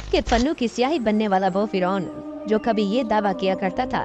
के पन्नों की स्याही बनने वाला वो फिरौन जो कभी ये दावा किया करता था,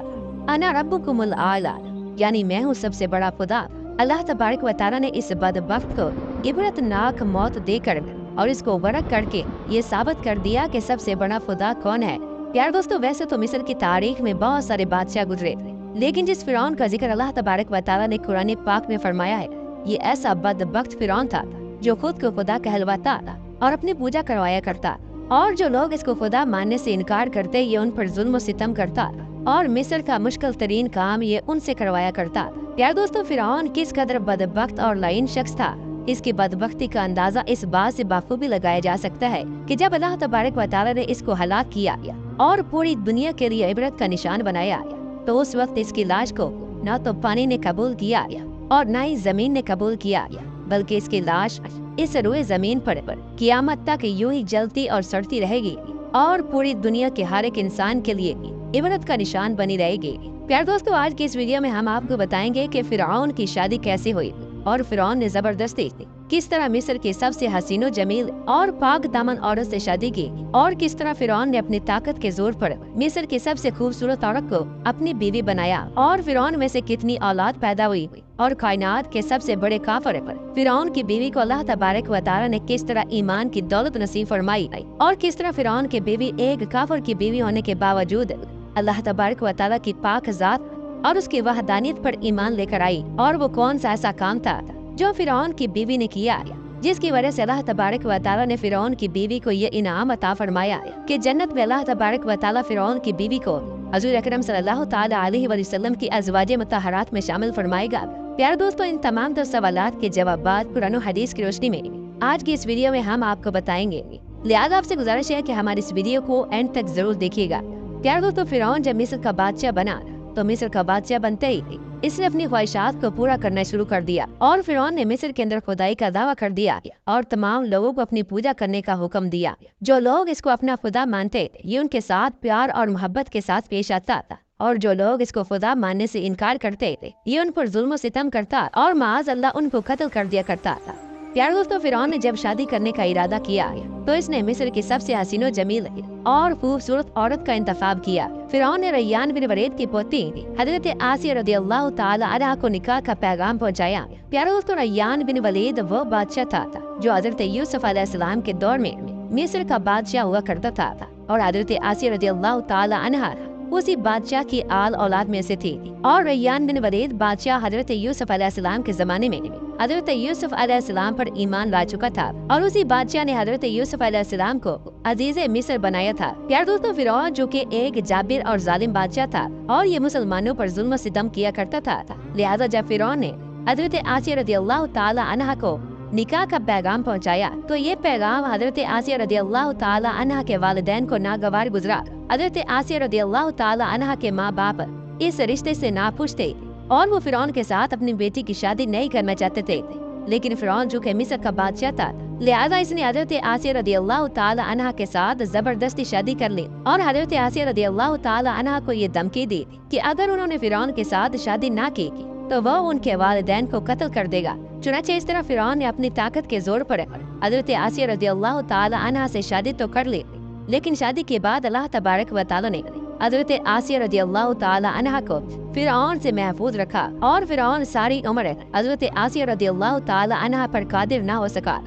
अना रब्बुकुमुल आला, यानी मैं हूँ सबसे बड़ा खुदा। अल्लाह तबारक व तआला ने इस बदबख्त को इबरतनाक मौत देकर और इसको गरक करके ये साबित कर दिया कि सबसे बड़ा खुदा कौन है। प्यार दोस्तों, वैसे तो मिस्र की तारीख में बहुत सारे बादशाह गुजरे, लेकिन जिस फिरौन का जिक्र अल्लाह तबारक व तआला ने कुरान पाक में फरमाया है, ये ऐसा बदबख्त फिरौन था जो खुद को खुदा कहलवाता था और अपनी पूजा करवाया करता, और जो लोग इसको खुदा मानने से इनकार करते ये उन पर जुल्म सितम करता और मिस्र का मुश्किल तरीन काम ये उनसे करवाया करता। प्यार दोस्तों, फिरौन किस कदर बदबख्त और लाइन शख्स था, इसकी बदबख्ती का अंदाजा इस बात से बाखूबी लगाया जा सकता है कि जब अल्लाह तबारक व तआला ने इसको हलाक किया और पूरी दुनिया के लिए इबरत का निशान बनाया, तो उस वक्त इसकी लाश को न तो पानी ने कबूल किया और न ही जमीन ने कबूल किया, बल्कि इसकी लाश इस रुए जमीन पर कियामत तक यूं ही जलती और सड़ती रहेगी और पूरी दुनिया के हर एक इंसान के लिए इबरत का निशान बनी रहेगी। प्यार दोस्तों, आज की इस वीडियो में हम आपको बताएंगे कि फिरौन की शादी कैसे हुई और फिरौन ने जबरदस्ती किस तरह मिस्र के सबसे हसीनो जमील और पाक दामन औरत से शादी की, और किस तरह फिरौन ने अपनी ताकत के जोर पर मिस्र की सबसे खूबसूरत औरत को अपनी बीवी बनाया, और फिरौन में से कितनी औलाद पैदा हुई और कायनात के सबसे बड़े काफिर पर फिरौन की बीवी को अल्लाह तबारक व तआला ने किस तरह ईमान की दौलत नसीब फरमाई, और किस तरह फिरौन की बीवी एक काफिर की बीवी होने के बावजूद अल्लाह तबारक व तआला की पाक जात और उसकी वहदानियत पर ईमान लेकर आई, और वो कौन सा ऐसा काम था जो फिरौन की बीवी ने किया जिसकी वजह से अल्लाह तबारक व तआला ने फिरौन की बीवी को ये इनाम अता फरमाया कि जन्नत में अल्लाह तबारक व तआला फिरौन की बीवी को हजूर अकरम सल्लल्लाहु ताला अलैहि वसल्लम की अज़वाजे मुतहरात में शामिल फरमाएगा। प्यारे दोस्तों, इन तमाम दो सवालात के जवाबात कुरान और हदीस की रोशनी में आज की इस वीडियो में हम आपको बताएंगे, लिहाजा आपसे गुजारिश है कि हमारी इस वीडियो को एंड तक जरूर देखिएगा। प्यारे दोस्तों, फिरौन जब मिस्र का बादशाह बना तो मिस्र का बादशाह बनते ही इसने अपनी ख्वाहिशात को पूरा करना शुरू कर दिया, और फिरौन ने मिस्र के अंदर खुदाई का दावा कर दिया और तमाम लोगों को अपनी पूजा करने का हुक्म दिया। जो लोग इसको अपना खुदा मानते ये उनके साथ प्यार और मोहब्बत के साथ पेश आता था, और जो लोग इसको खुदा मानने से इनकार करते थे ये उन पर जुल्म सितम करता और माज अल्लाह उनको कत्ल कर दिया करता था। प्यारे दोस्तों, फिरौन ने जब शादी करने का इरादा किया तो इसने मिस्र की सबसे हसीनो जमील और खूबसूरत औरत का इंतखाब किया। फिरौन ने रैयान बिन वलीद की पोती हजरत आसिया रदियल्लाहु ताला अन्हा को निकाह का पैगाम पहुंचाया। प्यारे दोस्तों, रैयान बिन वलीद वो बादशाह था जो हजरत यूसुफ अलैहिस्सलाम के दौर में मिस्र का बादशाह हुआ करता था और हजरत आसिया रदियल्लाहु ताला अन्हा उसी बादशाह की आल औलाद में से थी, और रैयान बिन वलीद बादशाह हजरत यूसुफ अलैहिस्सलाम के जमाने में हजरत यूसुफ अलैहिस्सलाम पर ईमान ला चुका था, और उसी बादशाह ने हजरत यूसुफ अलैहिस्सलाम को अजीज़े मिस्र बनाया था। प्यारे दोस्तों, फिरौन जो कि एक जाबिर और जालिम बादशाह था और ये मुसलमानों पर जुल्म सितम किया करता था, लिहाजा जब फिरौन ने हजरत आसिया रदियल्लाहु ताला अन्हा को निकाह का पैगाम पहुंचाया तो ये पैगाम हजरत आसिया रदियल्लाहु ताला अन्हा के वालिदैन को नागवार गुजरा। हजरत आसिया रदियल्लाहु ताला अन्हा के माँ बाप इस रिश्ते से नाखुश थे और वो फिरौन के साथ अपनी बेटी की शादी नहीं करना चाहते थे, लेकिन फिरौन जो कि मिस्र का बादशाह था, लिहाजा इसने हजरत आसिया रदियल्लाहु ताला अन्हा के साथ जबरदस्ती शादी कर ली, और हजरत आसिया रदियल्लाहु ताला अन्हा को ये धमकी दी कि अगर उन्होंने फिरौन के साथ शादी ना की तो वह उनके वालिदैन को कत्ल कर देगा। चुनांचे इस तरह फिरौन ने अपनी ताकत के जोर पर हजरत आसिया रदियल्लाहु ताला अन्हा से शादी तो कर ली, लेकिन शादी के बाद अल्लाह तबारक व तआला ने हजरत आसिया रदियल्लाहु ताला अन्हा को फिरौन से महफूज रखा, और फिरौन सारी उम्र हजरत आसिया रदियल्लाहु ताला अन्हा पर कादिर न हो सका।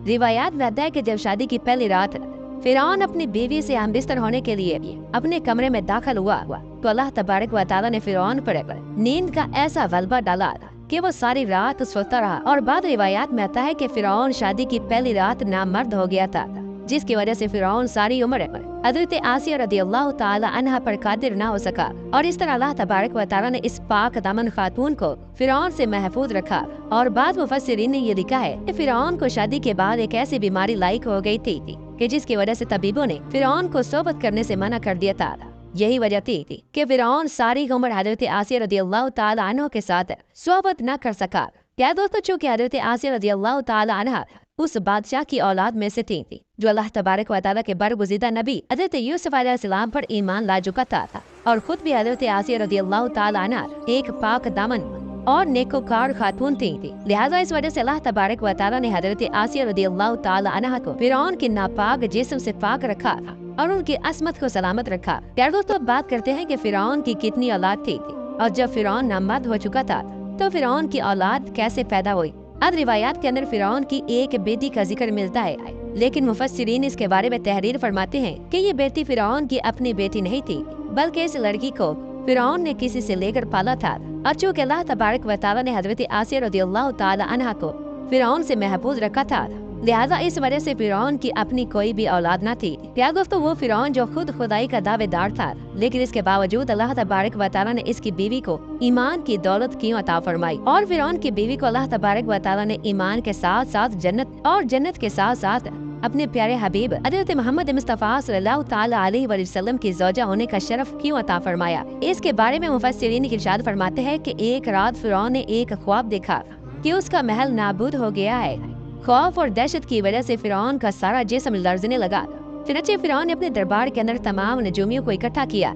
रिवायात में आता है कि जब शादी की पहली रात फिरौन अपनी बीवी से हमबिस्तर होने के लिए अपने कमरे में दाखिल हुआ तो अल्लाह तबारक व तआला ने फिरौन पर नींद का ऐसा गलबा डाला कि वो सारी रात सोता रहा, और बाद रिवायात में आता है कि फिरौन शादी की पहली रात नामर्द हो गया था, जिसकी वजह से फिरौन सारी उम्र हजरत आसिया रदियल्लाहु ताला अन्हा पर कादिर न हो सका, और इस तरह अल्लाह तबारक व तआला ने इस पाक दामन खातून को फिरौन से महफूज रखा। और बाद मुफस्सिरीन ने ये लिखा है कि फिरौन को शादी के बाद एक ऐसी बीमारी लायक हो गई थी कि जिसकी वजह से तबीबों ने फिरौन को सोबत करने से मना कर दिया था। यही वजह थी कि फिरौन सारी उम्र हजरत आसिया रदियल्लाहु ताला अन्हा के साथ सोबत न कर सका। क्या दोस्तों, चूंकि हजरत आसिया रदियल्लाहु ताला अन्हा उस बादशाह की औलाद में से थी जो अल्लाह तबारक व तआला के बरगुज़ीदा नबी हजरत यूसुफ अलैहिस्सलाम पर ईमान ला चुका था, और खुद भी हजरत आसिया रदियल्लाहु ताला अन्हा एक पाक दामन और नेकोकार खातून थी। लिहाजा इस वजह से अल्लाह तबारक व तआला ने हजरत आसिया रज़ियल्लाहु ताला अन्हा को फिरौन के नापाक जिस्म से पाक रखा और उनकी असमत को सलामत रखा। प्यारे दोस्तों, अब बात करते हैं कि फिरौन की कितनी औलाद थी और जब फिरौन नामर्द हो चुका था तो फिरौन की औलाद कैसे पैदा हुई। अब रिवायात के अंदर फिरौन की एक बेटी का जिक्र मिलता है, लेकिन मुफस्सिरीन इसके बारे में तहरीर फरमाते हैं कि ये बेटी फिरौन की अपनी बेटी नहीं थी, बल्कि इस लड़की को फिरौन ने किसी से लेकर पाला था। और चूँकि अल्लाह तबारक व तआला ने हजरत आसिया रज़ियल्लाहु ताला अन्हा को फिरौन से महफूज रखा था, लिहाजा इस वजह से फिरौन की अपनी कोई भी औलाद न थी। प्यारे दोस्तों, वो फिरौन जो खुद खुदाई का दावेदार था, लेकिन इसके बावजूद अल्लाह तबारक व तआला ने इसकी बीवी को ईमान की दौलत क्यों अता फरमाई। और फिरौन की बीवी को अल्लाह तबारक व तआला ने ईमान के साथ साथ जन्नत के साथ साथ अपने प्यारे हबीब हज़रत मोहम्मद मुस्तफ़ा सल्लल्लाहु ताला अलैहि वसल्लम की ज़ौजा होने का शरफ क्यों अता फरमाया। इसके बारे में मुफस्सिरीन इरशाद फरमाते हैं कि एक रात फिरौन ने एक ख्वाब देखा कि उसका महल नाबूद हो गया है। खौफ और दहशत की वजह से फिरौन का सारा जिस्म लर्जने लगा। चुनांचे फिरौन ने अपने दरबार के अंदर तमाम नजूमियों को इकट्ठा किया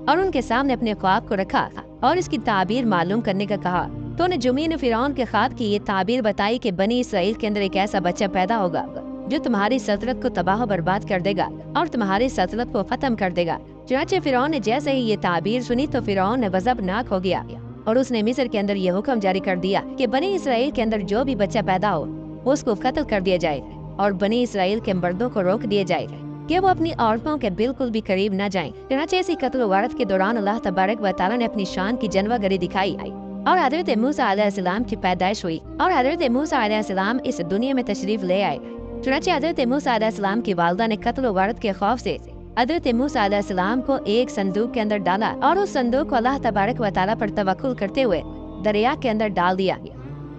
और उनके सामने अपने ख्वाब को रखा और इसकी ताबीर मालूम करने का कहा। तो नजूमी ने फिरौन के ख्वाब की ये ताबीर बताई कि बनी इसराइल के अंदर एक ऐसा बच्चा पैदा होगा जो तुम्हारी सल्तनत को तबाह बर्बाद कर देगा और तुम्हारी सल्तनत को खत्म कर देगा। चुनांचे फिरौन ने जैसे ही ये ताबीर सुनी तो फिरौन गज़बनाक हो गया और उसने मिस्र के अंदर ये हुक्म जारी कर दिया कि बनी इसराइल के अंदर जो भी बच्चा पैदा हो उसको कत्ल कर दिया जाए और बनी इसराइल के मर्दों को रोक दिया जाए कि वो अपनी औरतों के बिल्कुल भी करीब न जाएं। चुनांचे ऐसी कत्ल वारत के दौरान अल्लाह तबारक व तआला ने अपनी शान की जनवागरी दिखाई और हज़रत मूसा अलैहिस्सलाम की पैदाइश हुई और हज़रत मूसा अलैहिस्सलाम इस दुनिया में तशरीफ ले आए। चुनांचे हज़रत मूसा अलैहिस्सलाम की वालदा ने कत्ल वारत के खौफ से हज़रत मूसा अलैहिस्सलाम को एक संदूक के अंदर डाला और उस संदूक को अल्लाह तबारक व तआला पर तवक्कुल करते हुए दरिया के अंदर डाल दिया।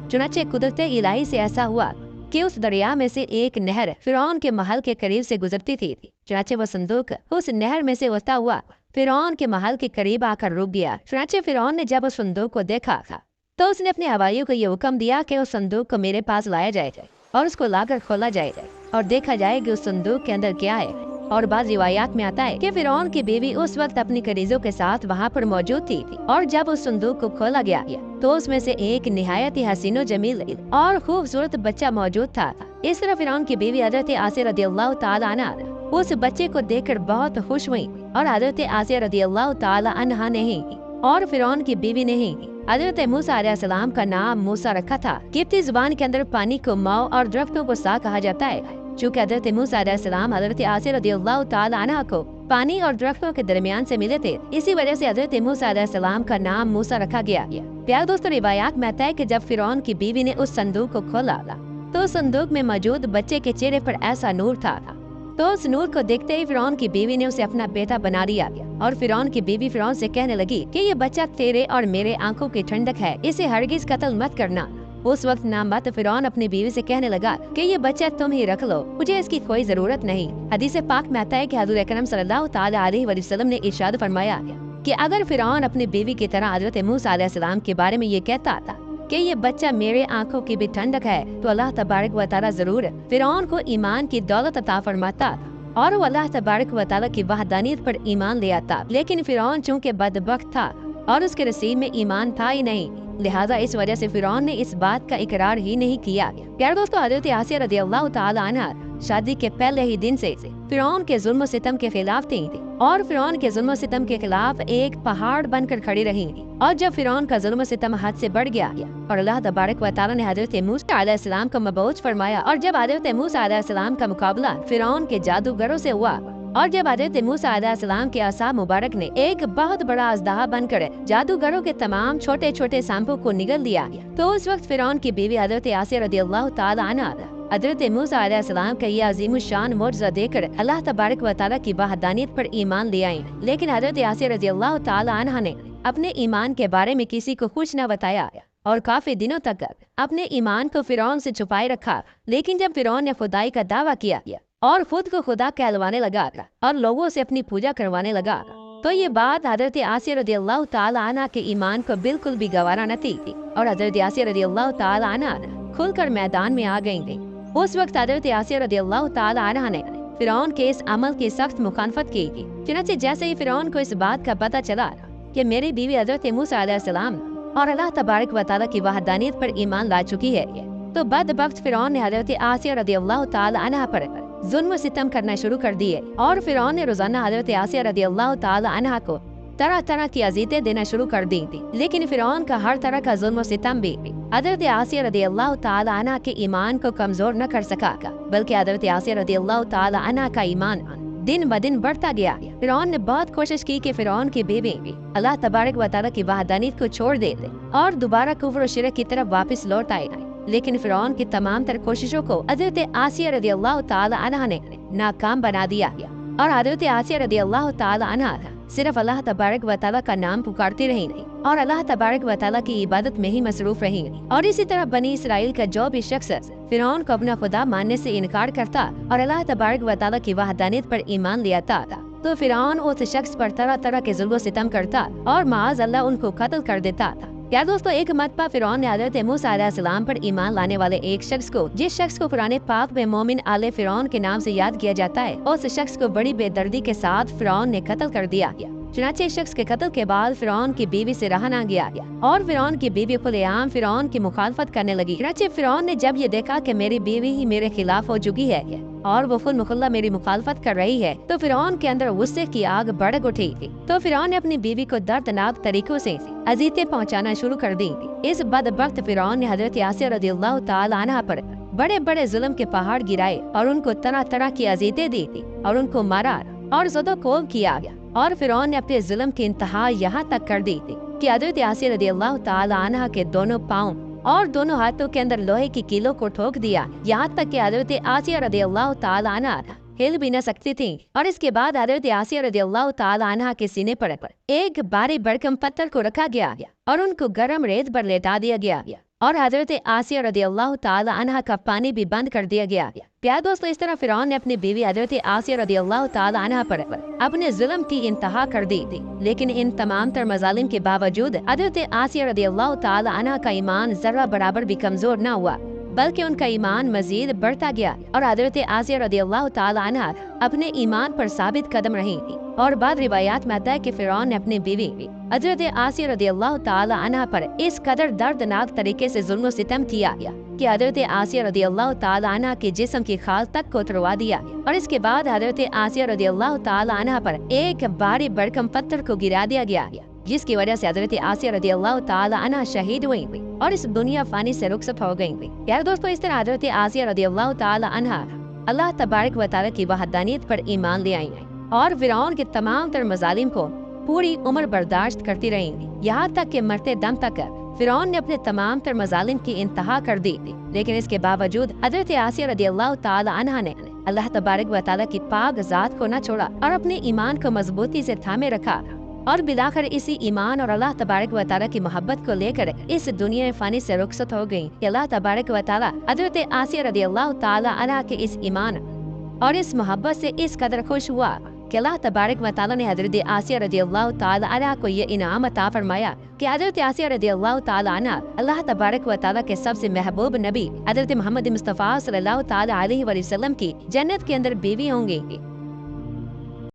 चुनांचे कुदरते इलाही से ऐसा हुआ कि उस दरिया में से एक नहर फिरौन के महल के करीब से गुजरती थी। चुनांचे वो संदूक उस नहर में से होता हुआ फिरौन के महल के करीब आकर रुक गया। चुनांचे फिरौन ने जब उस संदूक को देखा तो उसने अपने हवाइयों को ये हुक्म दिया कि उस संदूक को मेरे पास लाया जाए और उसको लाकर खोला जाए और देखा जाए कि उस संदूक के अंदर क्या है। और बाद रिवायात में आता है कि फिरौन की बीवी उस वक्त अपनी करीजों के साथ वहाँ पर मौजूद थी और जब उस संदूक को खोला गया तो उसमें से एक निहायत ही हसीनो जमील और खूबसूरत बच्चा मौजूद था। इस तरह फिरौन की बीवी हज़रत आसिया रज़ियल्लाहु ताला अन्हा उस बच्चे को देखकर बहुत खुश हुई और हज़रत आसिया रज़ियल्लाहु ताला अन्हा ने ही और फिरौन की बीवी ने ही हज़रत मूसा अलैहिस्सलाम का नाम मूसा रखा था। किप्ती जुबान के अंदर पानी को माओ और दरख्तों को सा कहा जाता है। चूँकि हज़रत मूसा अलैहिस्सलाम हज़रत आसिया रज़ियल्लाहु ताला अन्हा को पानी और दरख्तों के दरमियान से मिले थे, इसी वजह से हज़रत मूसा अलैहिस्सलाम का नाम मूसा रखा गया। प्यारे दोस्तों, रिवायात में आता है कि जब फिरौन की बीवी ने उस संदूक को खोला तो उस संदूक में मौजूद बच्चे के चेहरे पर ऐसा नूर था तो उस नूर को देखते ही फिरौन की बीवी ने उसे अपना बेटा बना लिया और फिरौन की बीवी फिरौन से कहने लगी कि ये बच्चा तेरे और मेरे आंखों की ठंडक है, इसे हरगिज कत्ल मत करना। उस वक्त नामबत फिरौन अपनी बीवी से कहने लगा कि ये बच्चा तुम ही रख लो, मुझे इसकी कोई जरूरत नहीं। हदीस पाक में आता है कि हज़रत अकरम सल्लल्लाहु ताला अलैहि वसल्लम ने इरशाद फरमाया कि अगर फिरौन अपनी बीवी की तरह हज़रत मूसा अलैहिस्सलाम के बारे में ये कहता था कि ये बच्चा मेरे आंखों की भी ठंडक है, तो अल्लाह तबारक व तआला जरूर फिरौन को ईमान की दौलत अता फरमाता और वो अल्लाह तबारक व तआला की वहदानियत पर ईमान ले आता। लेकिन फिरौन चूँकि बदबख्त था और उसके नसीब में ईमान था ही नहीं, लिहाजा इस वजह से फिरौन ने इस बात का इकरार ही नहीं किया। प्यारे दोस्तों, हज़रत आसिया रज़ियल्लाहु ताला अन्हा शादी के पहले ही दिन से फिरौन के जुल्म सितम के खिलाफ थी और फिरौन के जुल्म सितम के खिलाफ एक पहाड़ बनकर खड़ी रही। और जब फिरौन का जुल्म सितम हद से बढ़ गया और अल्लाह तबारक व तआला ने हज़रत मूसा अलैहिस्सलाम को मबऊस फरमाया और जब हज़रत मूसा अलैहिस्सलाम का मुकाबला फिरौन के जादूगरों से हुआ और जब हज़रत मूसा अलैहिस्सलाम के आसा मुबारक ने एक बहुत बड़ा अजदहा बनकर जादूगरों के तमाम छोटे छोटे सांपों को निगल दिया, तो उस वक्त फिरौन की बीवी हज़रत आसिया रज़ियल्लाहु ताला अन्हा हज़रत मूसा अलैहिस्सलाम का यह अजीम शान मौजज़ा देकर अल्लाह तबारक व तआला की वहदानियत पर ईमान ले आई। लेकिन हज़रत आसिया रज़ियल्लाहु ताला अन्हा ने अपने ईमान के बारे में किसी को कुछ न बताया और काफी दिनों तक अपने ईमान को फिरौन से छुपाए रखा। लेकिन जब फिरौन ने खुदाई का दावा किया और खुद को खुदा कहलवाने लगा और लोगों से अपनी पूजा करवाने लगा, तो ये बात हज़रत आसिया रज़ियल्लाहु ताला अन्हा के ईमान को बिल्कुल भी गवारा न थी और हज़रत आसिया रज़ियल्लाहु ताला अन्हा खुलकर मैदान में आ गई थी। उस वक्त हज़रत आसिया रज़ियल्लाहु ताला अन्हा ने फिरौन के इस अमल की सख्त मुखालफत की थी। चुनांचे जैसे ही फिरौन को इस बात का पता चला कि मेरी बीवी हज़रत मूसा अलैहिस्सलाम और अल्लाह तबारक व तआला की वहदानियत पर ईमान ला चुकी है। तो बदबख्त फिरौन ने हजरत आसिया रदियल्लाहु ताला अन्हा पर जुल्म सितम करना शुरू कर दिए और फिरौन ने रोजाना हजरत आसिया रदियल्लाहु ताला अन्हा को तरह तरह की अजीतें देना शुरू कर दी थी। लेकिन फिरौन का हर तरह का जुल्म सितम भी हजरत आसिया रदियल्लाहु ताला अन्हा के ईमान को कमजोर न कर सका, बल्कि हजरत आसिया रदियल्लाहु ताला अन्हा का ईमान दिन ब दिन बढ़ता गया। फिरौन ने बहुत कोशिश की कि फिरौन की बीवी अल्लाह तबारक व तआला की वहदानियत को छोड़ दे और दोबारा कुफ्र और शिरक की तरफ वापस लौट आए। लेकिन फिरौन की तमाम तर कोशिशों को हजरत आसिया रदियल्लाहु ताला अन्हा ने नाकाम बना दिया और हजरत आसिया रदियल्लाहु ताला अन्हा सिर्फ अल्लाह तबारक व तआला का नाम पुकारती रही और अल्लाह तबारक व तआला की इबादत में ही मसरूफ रही। और इसी तरह बनी इसराइल का जो भी शख्स फिरौन को अपना खुदा मानने से इनकार करता और अल्लाह तबारक व तआला की वहदानियत पर ईमान ले आता तो फिरौन उस शख्स पर तरह तरह के जुल्म सितम करता और माज अल्लाह उनको कत्ल कर देता था। क्या दोस्तों, एक मरतबा फिरौन ने हजरत मूसा अलैहिस्सलाम पर ईमान लाने वाले एक शख्स को, जिस शख्स को कुरान पाक में मोमिन आले फिरौन के नाम से याद किया जाता है, उस शख्स को बड़ी बेदर्दी के साथ फिरौन ने कत्ल कर दिया। चुनांचे शख्स के कत्ल के बाद फिरौन की बीवी से रहा न गया और फिरौन की बीवी खुलेआम फिरौन की मुखालफत करने लगी। चुनांचे फिरौन ने जब ये देखा कि मेरी बीवी ही मेरे खिलाफ हो चुकी है और वो खुद मुखल्ला मेरी मुखालफत कर रही है, तो फिरौन के अंदर गुस्से की आग भड़क उठी थी। तो फिरौन ने अपनी बीवी को दर्दनाक तरीकों से अजीतें पहुंचाना शुरू कर दी। इस बदबख्त फिरौन ने हजरत आसिया रदियल्लाहु ताला अन्हा पर बड़े बड़े जुल्म के पहाड़ गिराए और उनको तरह तरह की अजीतें दी थी और उनको मारा और ज़दोकोब किया गया। और फिरौन ने अपने जुल्म की इंतहा यहाँ तक कर दी थी कि हजरत आसिया रदियल्लाहु ताला अन्हा के दोनों पाँव और दोनों हाथों के अंदर लोहे की कीलों को ठोक दिया, यहाँ तक कि हजरत आसिया रदियल्लाहु ताला अन्हा हिल भी न सकती थी। और इसके बाद हजरत आसिया रदियल्लाहु ताला अन्हा के सीने पर एक भारी भरकम पत्थर को रखा गया और उनको गर्म रेत पर लेटा दिया गया और हजरत आसिया रदियल्लाहु ताला अन्हा का पानी भी बंद कर दिया गया। प्यारे दोस्तों, इस तरह फिरौन ने अपनी बीवी हजरत आसिया रदियल्लाहु ताला अन्हा पर अपने जुल्म की इंतहा कर दी थी। लेकिन इन तमाम तर मजालिम के बावजूद हजरत आसिया रदियल्लाहु ताला अन्हा का ईमान जर्रा बराबर भी कमजोर न हुआ, बल्कि उनका ईमान मजीद बढ़ता गया और हजरत आसिया रदियल्लाहु ताला अन्हा अपने ईमान पर साबित कदम रही थी। और बाद रिवायात में आता है कि फिरौन ने अपनी बीवी हजरत आसिया रदियल्लाहु ताला अन्हा पर इस कदर दर्दनाक तरीके से जुल्म सितम किया कि हजरत आसिया रदियल्लाहु ताला अन्हा के जिस्म की खाल तक को उतरवा दिया और इसके बाद हजरत आसिया रदियल्लाहु ताला अन्हा पर एक भारी भरकम पत्थर को गिरा दिया गया, जिसकी वजह से हजरत आसिया रदियल्लाहु ताला अन्हा शहीद हुई और इस दुनिया फानी से रुखसत हो गई। यार दोस्तों, इस तरह हजरत आसिया रदियल्लाहु ताला अन्हा अल्लाह तबारक व तआला की वहदानियत पर ईमान ले आई और फिरौन के तमाम तर मजालिम को पूरी उम्र बर्दाश्त करती रही, यहाँ तक कि मरते दम तक फिरौन ने अपने तमाम तर मजालिम की इंतहा कर दी थी। लेकिन इसके बावजूद हजरत आसिया रदियल्लाहु ताला अन्हा ने अल्लाह तबारक व तआला की पाक ज़ात को न छोड़ा और अपने ईमान को मजबूती से थामे रखा और बिलाखिर इसी ईमान और अल्लाह तबारक व तआला की मोहब्बत को लेकर इस दुनिया में फानी से रुखसत हो गई। अल्लाह तबारक व तआला हजरत आसिया रदियल्लाहु ताला अन्हा के इस ईमान और इस मोहब्बत से इस कदर खुश हुआ कि अल्लाह तबारक व तआला ने हजरत आसिया रदियल्लाहु ताला अन्हा को ये इनाम अता फरमाया कि हजरत आसिया रदियल्लाहु ताला अन्हा अल्लाह तबारक व तआला के सबसे महबूब नबी हजरत मोहम्मद मुस्तफ़ा सल्लल्लाहु ताला अलैहि वसल्लम की जन्नत के अंदर बीवी होंगी।